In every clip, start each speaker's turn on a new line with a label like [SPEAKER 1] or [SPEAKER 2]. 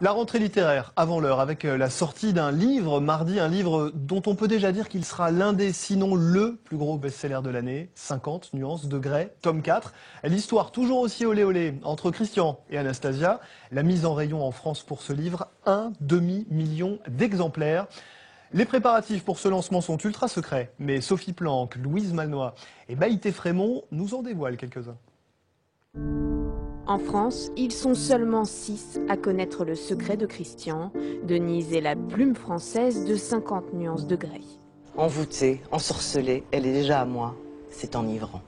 [SPEAKER 1] La rentrée littéraire avant l'heure avec la sortie d'un livre mardi, un livre dont on peut déjà dire qu'il sera l'un des, sinon le plus gros best-seller de l'année, 50 nuances de Grey, tome 4. L'histoire toujours aussi olé olé entre Christian et Anastasia. La mise en rayon en France pour ce livre, 1,5 million d'exemplaires. Les préparatifs pour ce lancement sont ultra secrets, mais Sophie Planck, Louise Malnois et Maïté Frémont nous en dévoilent quelques-uns.
[SPEAKER 2] En France, ils sont seulement 6 à connaître le secret de Christian. Denise est la plume française de 50 nuances de Grey.
[SPEAKER 3] Envoûtée, ensorcelée, elle est déjà à moi. C'est enivrant.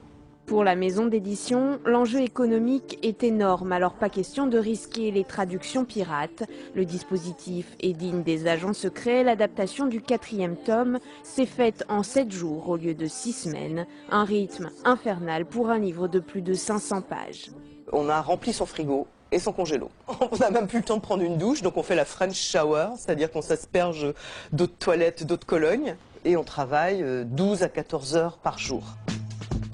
[SPEAKER 2] Pour la maison d'édition, l'enjeu économique est énorme, alors pas question de risquer les traductions pirates. Le dispositif est digne des agents secrets. L'adaptation du 4e tome s'est faite en 7 jours au lieu de 6 semaines. Un rythme infernal pour un livre de plus de 500 pages.
[SPEAKER 3] On a rempli son frigo et son congélo. On n'a même plus le temps de prendre une douche, donc on fait la French shower, c'est-à-dire qu'on s'asperge d'eau de toilette, d'eau de Cologne, et on travaille 12 à 14 heures par jour.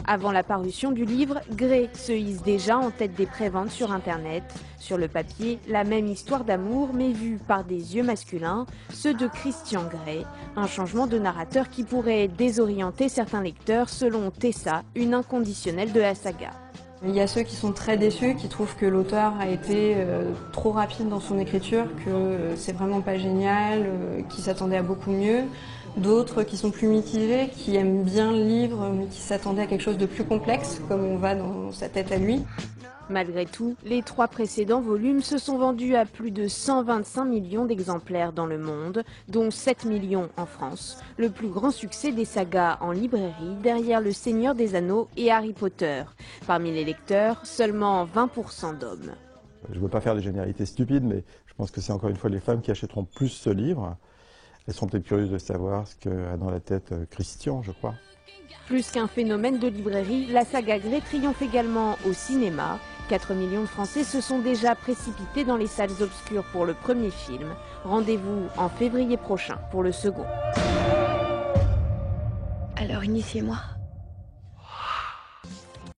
[SPEAKER 2] Avant la parution du livre, Grey se hisse déjà en tête des préventes sur Internet. Sur le papier, la même histoire d'amour, mais vue par des yeux masculins, ceux de Christian Grey. Un changement de narrateur qui pourrait désorienter certains lecteurs, selon Tessa, une inconditionnelle de la saga.
[SPEAKER 4] Il y a ceux qui sont très déçus, qui trouvent que l'auteur a été trop rapide dans son écriture, que c'est vraiment pas génial, qui s'attendaient à beaucoup mieux. D'autres qui sont plus mitigés, qui aiment bien le livre, mais qui s'attendaient à quelque chose de plus complexe, comme on va dans sa tête à lui.
[SPEAKER 2] Malgré tout, les 3 précédents volumes se sont vendus à plus de 125 millions d'exemplaires dans le monde, dont 7 millions en France. Le plus grand succès des sagas en librairie, derrière Le Seigneur des Anneaux et Harry Potter. Parmi les lecteurs, seulement 20% d'hommes.
[SPEAKER 5] Je ne veux pas faire des généralités stupides, mais je pense que c'est encore une fois les femmes qui achèteront plus ce livre. Elles seront peut-être curieuses de savoir ce qu'a dans la tête Christian, je crois.
[SPEAKER 2] Plus qu'un phénomène de librairie, la saga Grey triomphe également au cinéma. 4 millions de Français se sont déjà précipités dans les salles obscures pour le premier film. Rendez-vous en février prochain pour le second.
[SPEAKER 6] Alors initiez-moi.